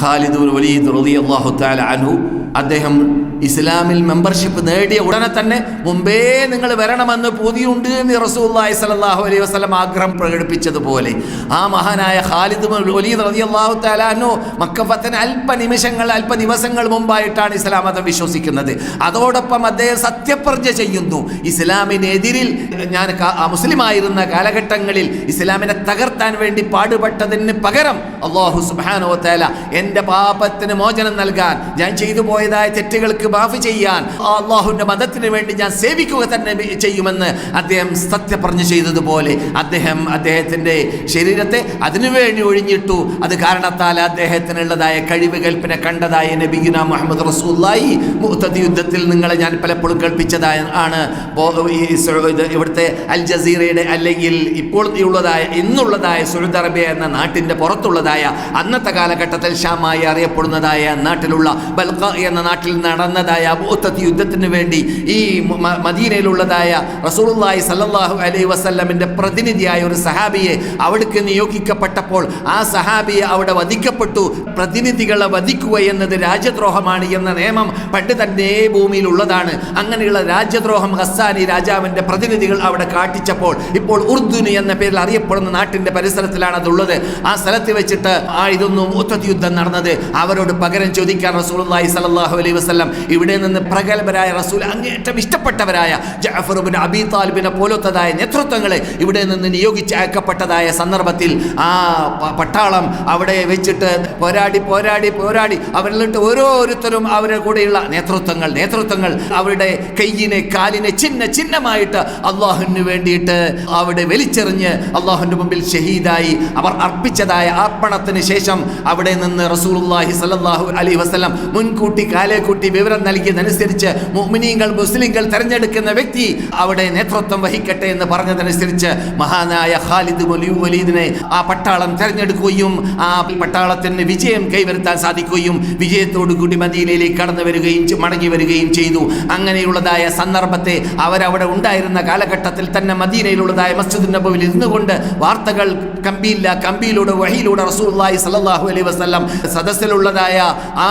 Khalid bin Waleed റളിയല്ലാഹു തആല അൻഹു അദ്ദേഹം ഇസ്ലാമിൽ മെമ്പർഷിപ്പ് നേടിയ ഉടനെ തന്നെ മുമ്പേ നിങ്ങൾ വരണമെന്ന് പൂതിയുണ്ട് എന്ന് റസൂലുള്ളാഹി സ്വല്ലല്ലാഹു അലൈഹി വസല്ലം ആഗ്രഹം പ്രകടിപ്പിച്ചതുപോലെ ആ മഹാനായ ഖാലിദ് ബിൻ വലീദ് റളിയല്ലാഹു തആല അൻഹു മക്ക ഫതന് അല്പ ദിവസങ്ങൾ മുമ്പായിട്ടാണ് ഇസ്ലാം മതം വിശ്വസിക്കുന്നത്. അതോടൊപ്പം അദ്ദേഹം സത്യപ്രതിജ്ഞ ചെയ്യുന്നു, ഇസ്ലാമിനെതിരിൽ ഞാൻ മുസ്ലിമായിരുന്ന കാലഘട്ടങ്ങളിൽ ഇസ്ലാമിനെ തകർത്താൻ വേണ്ടി പാടുപെട്ടതിന് പകരം അല്ലാഹു സുബ്ഹാനഹു വ തആല എൻ്റെ പാപത്തിന് മോചനം നൽകാൻ, ഞാൻ ചെയ്തു പോയതായ തെറ്റുകൾക്ക് മാഫി ചെയ്യാൻ അല്ലാഹുവിൻ്റെ മതത്തിന് വേണ്ടി ഞാൻ സേവിക്കുക തന്നെ ചെയ്യുമെന്ന് അദ്ദേഹം സത്യപ്രതിജ്ഞ ചെയ്തതുപോലെ അദ്ദേഹത്തിൻ്റെ ശരീരത്തെ അതിനുവേണ്ടി ഒഴിഞ്ഞിട്ടു. അത് കാരണത്താൽ അദ്ദേഹത്തിനുള്ളതായ കഴിവ് കൽപ്പന കണ്ടതായ നബിയുനാ മുഹമ്മദ് റസൂലുള്ളാഹി മുഅ്തദ് യുദ്ധത്തിൽ നിങ്ങളെ ഞാൻ പലപ്പോഴും കൽപ്പിച്ചതായ ആണ് ഇവിടുത്തെ അൽ ജസീറയുടെ അല്ലെങ്കിൽ ഇപ്പോൾ ഇന്നുള്ളതായ സൗദി അറേബ്യ എന്ന നാട്ടിൻ്റെ പുറത്തുള്ളതായ അന്നത്തെ കാലഘട്ടത്തിൽ ഷാമായി അറിയപ്പെടുന്നതായ നാട്ടിലുള്ള ബൽഖ എന്ന നാട്ടിൽ നടന്നതായ മുഅ്തദ് യുദ്ധത്തിന് വേണ്ടി ഈ മദീനയിലുള്ളതായ റസൂലുള്ളാഹി സ്വല്ലല്ലാഹു അലൈഹി വസല്ലമിൻ്റെ പ്രതിനിധിയായ ഒരു സഹാബിയെ അവിടേക്ക് നിയോഗിക്കപ്പെട്ടപ്പോൾ ആ സഹാബിയെ അവിടെ വധിക്കപ്പെട്ടു. പ്രതിനിധികളെ വധിക്കുക എന്നത് രാജ്യദ്രോഹമാണ് എന്ന നിയമം പണ്ട് തന്നെ ഭൂമിയിൽ ഉള്ളതാണ്. അങ്ങനെയുള്ള രാജ്യദ്രോഹം ഗസ്സാനി രാജാവിൻ്റെ പ്രതിനിധികൾ അവിടെ കാട്ടിച്ചപ്പോൾ ഇപ്പോൾ ഉർദുനി എന്ന പേരിൽ അറിയപ്പെടുന്ന നാട്ടിൻ്റെ പരിസരത്തിലാണ് അതുള്ളത്. ആ സ്ഥലത്ത് വെച്ചിട്ട് ഇതൊന്നും മുഅ്തദ് യുദ്ധം നടന്നത്. അവരോട് പകരം ചോദിക്കാൻ റസൂലുള്ളാഹി സ്വല്ലല്ലാഹു അലൈഹി വസല്ലം ഇവിടെ നിന്ന് പ്രഗത്ഭരായ റസൂൽ അങ്ങേറ്റം ഇഷ്ടപ്പെട്ടവരായ ജഅഫർ ഇബ്നു അബീ താലിബിനെ പോലത്തതായ നേതൃത്വങ്ങളെ ഇവിടെ നിന്ന് നിയോഗിച്ച് അയക്കപ്പെട്ടതായ സന്ദർഭത്തിൽ ആ പട്ടാളം അവിടെ വെച്ചിട്ട് പോരാടി അവരിലിട്ട് ഓരോരുത്തരും അവരുടെ കൂടെയുള്ള നേതൃത്വങ്ങൾ അവരുടെ കയ്യിനെ കാലിനെ ചിഹ്നമായിട്ട് അള്ളാഹുവിന് വേണ്ടിയിട്ട് അവിടെ വലിച്ചെറിഞ്ഞ് അള്ളാഹുവിൻ്റെ മുമ്പിൽ ഷഹീദായി അവർ അർപ്പിച്ചതായ അർപ്പണത്തിന് ശേഷം അവിടെ നിന്ന് റസൂലുള്ളാഹി സ്വല്ലല്ലാഹു അലൈഹി വസല്ലം മുൻകൂട്ടി കാലേക്കൂട്ടി വിവരം നൽകിയതനുസരിച്ച് മുഅ്മിനീങ്ങൾ മുസ്ലിങ്ങൾ തെരഞ്ഞെടുക്കുന്ന വ്യക്തി അവിടെ നേതൃത്വം വഹിക്കട്ടെ എന്ന് പറഞ്ഞതനുസരിച്ച് മഹാനായ ഖാലിദ് ബിൻ വലീദിനെ ആ പട്ടാളം തെരഞ്ഞെടുക്കുകയും ആ പട്ടാളത്തിന് വിജയം കൈവരുത്താൻ സാധിക്കുകയും വിജയത്തോടു കൂടി മദീനയിലേക്ക് കടന്നു വരികയും മടങ്ങി വരികയും ചെയ്തു. അങ്ങനെയുള്ളതായ സന്ദർഭത്തെ അവരവിടെ ഉണ്ടായിരുന്ന കാലഘട്ടത്തിൽ തന്നെ മദീനയിലുള്ളതായ മസ്ജിദുൻ നബവിയിൽ ഇരുന്നുകൊണ്ട് വാർത്തകൾ കമ്പിയിലൂടെ വഹിയിലൂടെ റസൂലുള്ളാഹി സ്വല്ലല്ലാഹു അലൈഹി വസല്ലം സദസ്സിലുള്ളതായ ആ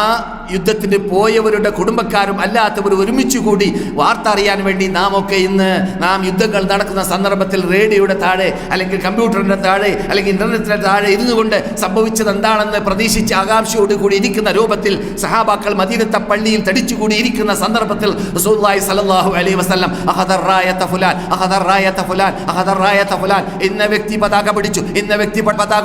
യുദ്ധത്തിന് പോയവരുടെ കുടുംബക്കാരും അല്ലാത്തവരും ഒരുമിച്ച് കൂടി വാർത്ത അറിയാൻ വേണ്ടി നാം യുദ്ധങ്ങൾ നടക്കുന്ന സന്ദർഭത്തിൽ റേഡിയോയുടെ താഴെ അല്ലെങ്കിൽ കമ്പ്യൂട്ടറിൻ്റെ താഴെ അല്ലെങ്കിൽ ഇന്റർനെറ്റിൻ്റെ താഴെ ഇരുന്നു കൊണ്ട് സംഭവിച്ചത് എന്താണെന്ന് പ്രതീക്ഷിച്ച് ആകാംക്ഷയോട് കൂടി ഇരിക്കുന്ന രൂപത്തിൽ സഹാബാക്കൾ മദീനത്തെ പള്ളിയിൽ തടിച്ചുകൂടി ഇരിക്കുന്ന സന്ദർഭത്തിൽ റസൂലുള്ളാഹി സ്വല്ലല്ലാഹു അലൈഹി വസല്ലം അഖദർ റായത ഫുലാൻ ഇന്ന വ്യക്തി പതാക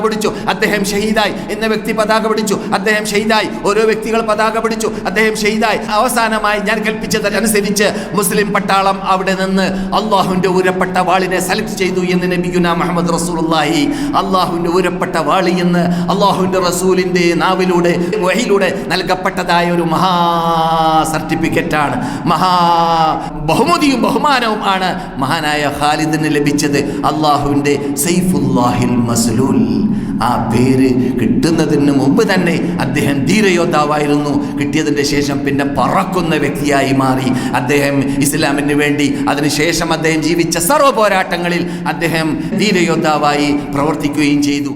പിടിച്ചു അദ്ദേഹം ഷഹീദായി, ഇന്ന വ്യക്തി പതാക പിടിച്ചു അദ്ദേഹം ഷഹീദായി, ഓരോ വ്യക്തികൾ പതാക പിടിച്ചു അദ്ദേഹം ഷഹീദായി. അവസാനമായി ഞാൻ കൽപ്പിച്ചതനുസരിച്ച് മുസ്ലിം പട്ടാളം അവിടെ നിന്ന് അള്ളാഹുവിൻ്റെ ഉരപ്പെട്ട വാളിനെ സെലക്ട് ചെയ്തു എന്ന് നബിയുനാ മുഹമ്മദ് റസൂലുള്ളാഹി അള്ളാഹുവിൻ്റെ ഉരപ്പെട്ട വാളി എന്ന് അള്ളാഹുവിൻ്റെ റസൂലിൻ്റെ നാവിലൂടെ വഹിയിലൂടെ നൽകപ്പെട്ടതായ ഒരു മഹാ സർട്ടിഫിക്കറ്റാണ്, മഹാ ബഹുമതിയും ബഹുമാനവും ആണ് മഹാനായ ഖാലിദിന് ലഭിച്ചത്. അള്ളാഹുവിൻ്റെ സൈഫുല്ലാഹിൽ മസ്ലൂൽ ആ പേര് കിട്ടുന്നതിന് മുമ്പ് തന്നെ അദ്ദേഹം ധീരയോദ്ധാവായിരുന്നു. കിട്ടിയതിൻ്റെ ശേഷം പിന്നെ പറക്കുന്ന വ്യക്തിയായി മാറി. അദ്ദേഹം ഇസ്ലാമിന് വേണ്ടി അതിനുശേഷം അദ്ദേഹം ജീവിച്ച സർവ്വ പോരാട്ടങ്ങളിൽ അദ്ദേഹം ധീരയോദ്ധാവായി പ്രവർത്തിക്കുകയും ചെയ്തു.